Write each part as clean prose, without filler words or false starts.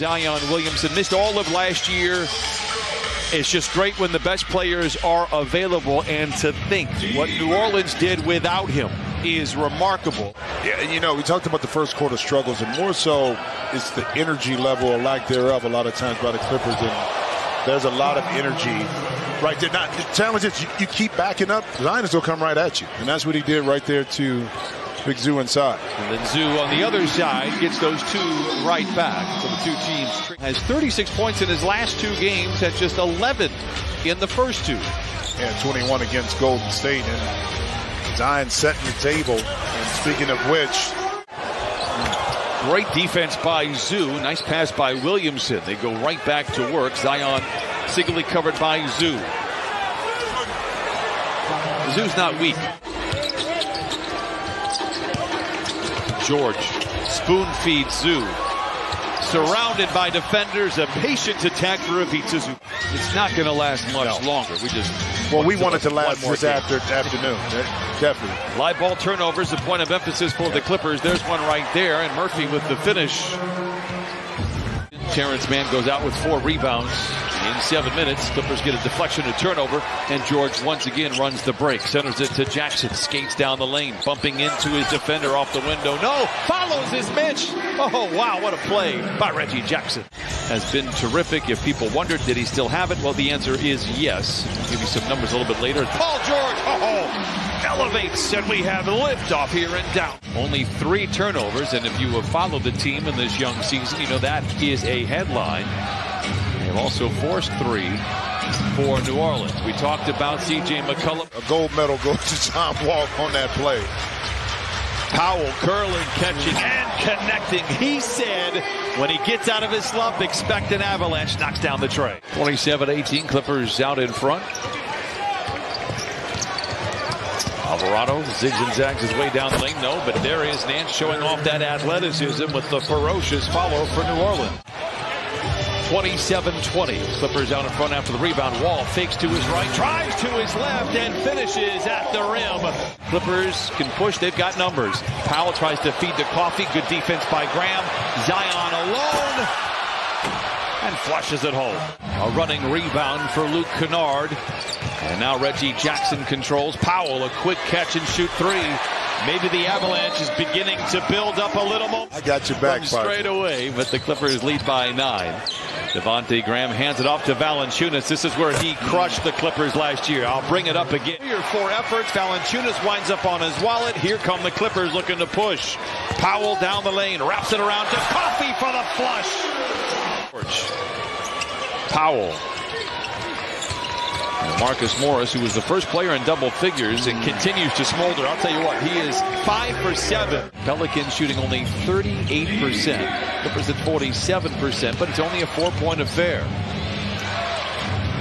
Zion Williamson missed all of last year. It's just great when the best players are available, and to think what New Orleans did without him is remarkable. Yeah, you know, we talked about the first quarter struggles, and more so it's the energy level or lack thereof a lot of times by the Clippers, and there's a lot of energy right there. Now, the challenge is you keep backing up, Zion's will come right at you, and that's what he did right there to Big Zoo inside. And then Zoo on the other side gets those two right back. So the two teams has 36 points in his last two games, had just 11 in the first two. And 21 against Golden State, and Zion setting the table. And speaking of which, great defense by Zoo. Nice pass by Williamson. They go right back to work. Zion singly covered by Zoo. Zoo's not weak. George spoon feeds Zoo. Surrounded by defenders, a patient attack for Ivica Zoo. It's not going to last much longer. We want it to last this afternoon. Definitely. Live ball turnovers, a point of emphasis for the Clippers. There's one right there, and Murphy with the finish. Terrence Mann goes out with 4 rebounds in 7 minutes. Clippers get a deflection, a turnover, and George once again runs the break. Centers it to Jackson, skates down the lane, bumping into his defender off the window. No, follows his Mitch. Oh, wow, what a play by Reggie Jackson. Has been terrific. If people wondered, did he still have it? Well, the answer is yes. I'll give you some numbers a little bit later. Paul George, elevates, and we have liftoff here in down. Only 3 turnovers, and if you have followed the team in this young season, you know that is a headline. They've also forced 3 for New Orleans. We talked about C.J. McCollum. A gold medal goes to John Wall on that play. Powell curling, catching, and connecting. He said when he gets out of his slump, expect an avalanche. Knocks down the tray. 27-18, Clippers out in front. Alvarado zigs and zags his way down the lane. No, but there is Nance showing off that athleticism with the ferocious follow for New Orleans. 27-20. Clippers out in front after the rebound. Wall fakes to his right, drives to his left, and finishes at the rim. Clippers can push. They've got numbers. Powell tries to feed the coffee. Good defense by Graham. Zion alone. And flushes it home. A running rebound for Luke Kennard. And now Reggie Jackson controls. Powell, a quick catch and shoot 3. Maybe the avalanche is beginning to build up a little more. I got your back, straight away, but the Clippers lead by 9. Devontae Graham hands it off to Valanciunas. This is where he crushed the Clippers last year. I'll bring it up again. 3 or 4 efforts. Valanciunas winds up on his wallet. Here come the Clippers looking to push. Powell down the lane, wraps it around to Coffey for the flush. Powell. Marcus Morris, who was the first player in double figures and continues to smolder. I'll tell you what, he is 5 for 7. Pelicans shooting only 38%. Clippers at 47%, but it's only a 4-point affair.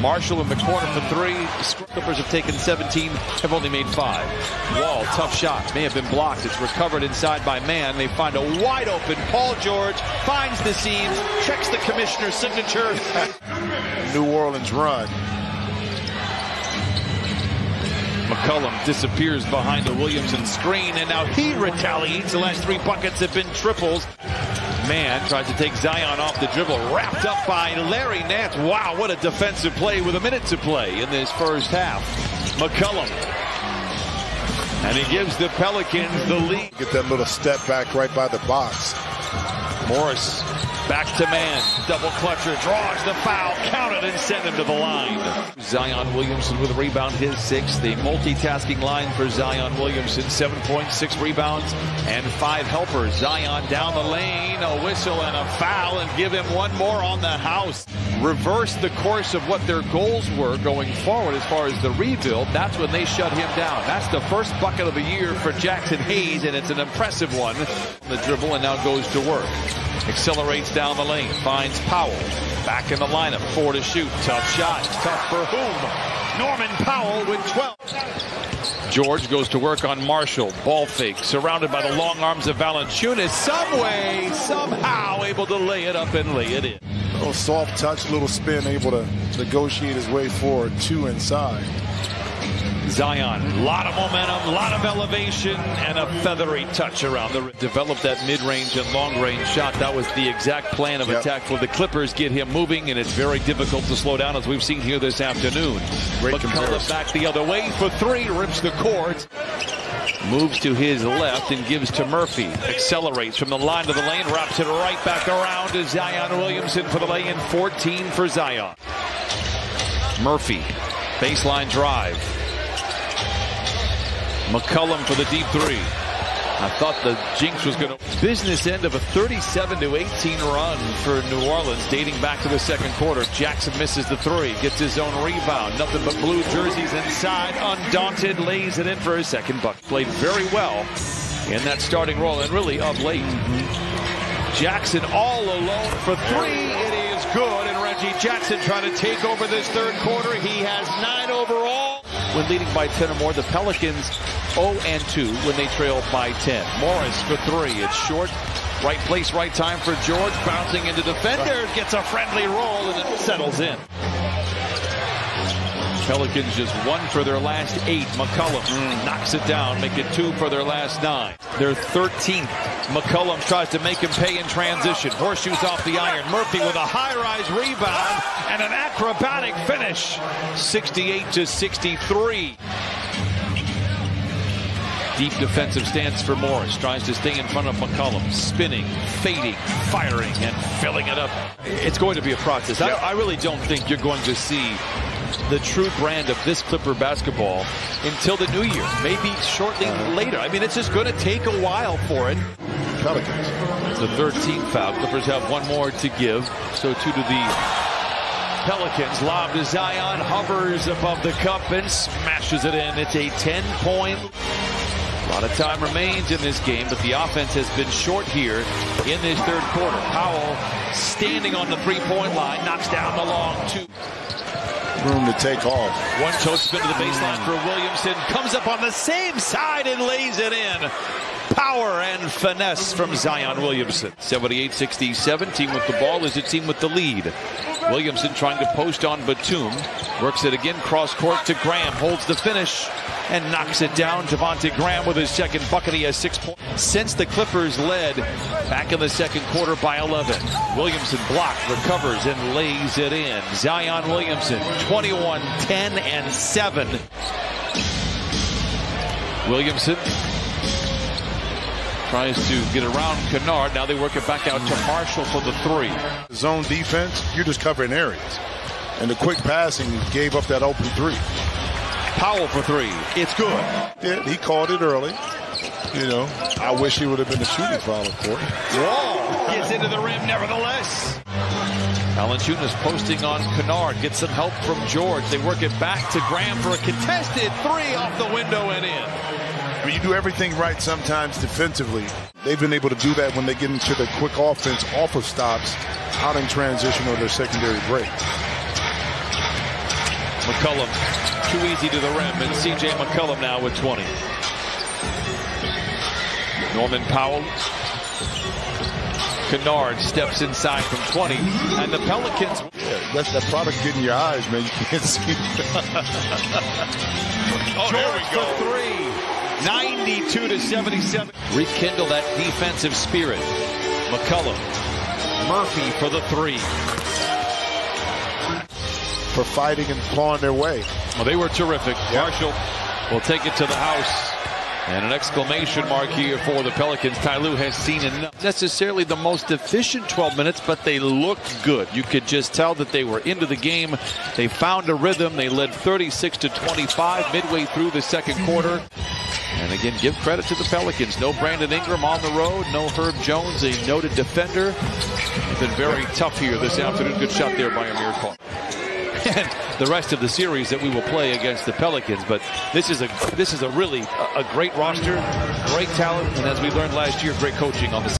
Marshall in the corner for 3. Clippers have taken 17, have only made 5. Wall, tough shot, may have been blocked. It's recovered inside by Mann. They find a wide open Paul George, finds the seams, checks the commissioner's signature. New Orleans run. McCollum disappears behind the Williamson screen, and now he retaliates. The last 3 buckets have been triples. Mann tries to take Zion off the dribble, wrapped up by Larry Nance. Wow, what a defensive play with a minute to play in this first half. McCollum. And he gives the Pelicans the lead. Get that little step back right by the box. Morris back to Mann. Double clutcher, draws the foul, counted and sent him to the line. Zion Williamson with a rebound, his 6th. The multitasking line for Zion Williamson. 7 points, 6 rebounds, and 5 helpers. Zion down the lane, a whistle and a foul, and give him one more on the house. Reverse the course of what their goals were going forward as far as the rebuild. That's when they shut him down. That's the first bucket of the year for Jackson Hayes, and it's an impressive one. The dribble and now goes to work. Accelerates down the lane, finds Powell. Back in the lineup, 4 to shoot. Tough shot. Tough for whom? Norman Powell with 12. George goes to work on Marshall. Ball fake, surrounded by the long arms of Valanciunas. Some way, somehow able to lay it up and lay it in. A little soft touch, little spin, able to negotiate his way forward. 2 inside. Zion, a lot of momentum, a lot of elevation, and a feathery touch around the rim. Developed that mid-range and long-range shot. That was the exact plan of attack for the Clippers. Get him moving, and it's very difficult to slow down, as we've seen here this afternoon. McCullough back the other way for three, rips the court. Moves to his left and gives to Murphy. Accelerates from the line to the lane, wraps it right back around to Zion Williamson for the lay-in. 14 for Zion. Murphy, baseline drive. McCullough for the deep three. I thought the jinx was going to business end of a 37-18 run for New Orleans, dating back to the second quarter. Jackson misses the three, gets his own rebound. Nothing but blue jerseys inside. Undaunted, lays it in for his second bucket. Played very well in that starting role, and really of late. Jackson all alone for three. It is good, and Reggie Jackson trying to take over this third quarter. He has 9 overall. When leading by 10 or more, the Pelicans 0-2 when they trail by 10. Morris for three. It's short. Right place, right time for George. Bouncing into defenders. Gets a friendly roll, and it settles in. Pelicans just 1 for their last 8. McCullough knocks it down, make it 2 for their last 9. Their 13th. McCullough tries to make him pay in transition. Horseshoes off the iron. Murphy with a high-rise rebound and an acrobatic finish. 68-63. Deep defensive stance for Morris. Tries to stay in front of McCullough. Spinning, fading, firing, and filling it up. It's going to be a process. I really don't think you're going to see the true brand of this Clipper basketball until the new year, maybe shortly later. I mean, it's just going to take a while for it. Pelicans. The 13th foul. Clippers have 1 more to give. So 2 to the Pelicans. Lob to Zion, hovers above the cup and smashes it in. It's a 10-point. A lot of time remains in this game, but the offense has been short here in this third quarter. Powell standing on the three-point line, knocks down the long 2. Room to take off. One toe spin to the baseline for Williamson. Comes up on the same side and lays it in. Power and finesse from Zion Williamson. 78-67. Team with the ball is a team with the lead. Williamson trying to post on Batum. Works it again. Cross court to Graham. Holds the finish and knocks it down. Javonte Graham with his second bucket. He has 6 points. Since the Clippers led back in the second quarter by 11. Williamson blocked, recovers, and lays it in. Zion Williamson, 21, 10, and 7. Williamson tries to get around Kennard. Now they work it back out to Marshall for the three. Zone defense, you're just covering areas. And the quick passing gave up that open three. Powell for three. It's good. Yeah, he called it early. You know, I wish he would have been a shooting foul, of course. Whoa! Gets into the rim nevertheless. Valanciunas posting on Kennard. Gets some help from George. They work it back to Graham for a contested three off the window and in. When you do everything right sometimes defensively, they've been able to do that when they get into the quick offense off of stops, out in transition or their secondary break. McCullough, too easy to the rim, and C.J. McCullough now with 20. Norman Powell. Kennard steps inside from 20, and the Pelicans. Yeah, that's that product getting your eyes, man. You can't see. George for three. 92-77. Rekindle that defensive spirit. McCullough. Murphy for the three. For fighting and clawing their way. Well, they were terrific. Yep. Marshall will take it to the house. And an exclamation mark here for the Pelicans. Ty Lue has seen enough. Necessarily the most efficient 12 minutes, but they looked good. You could just tell that they were into the game. They found a rhythm. They led 36-25 midway through the second quarter. And again, give credit to the Pelicans. No Brandon Ingram on the road. No Herb Jones, a noted defender. They've been very tough here this afternoon. Good shot there by Amir Khan. And the rest of the series that we will play against the Pelicans. But this is a really a great roster, great talent, and as we learned last year, great coaching on the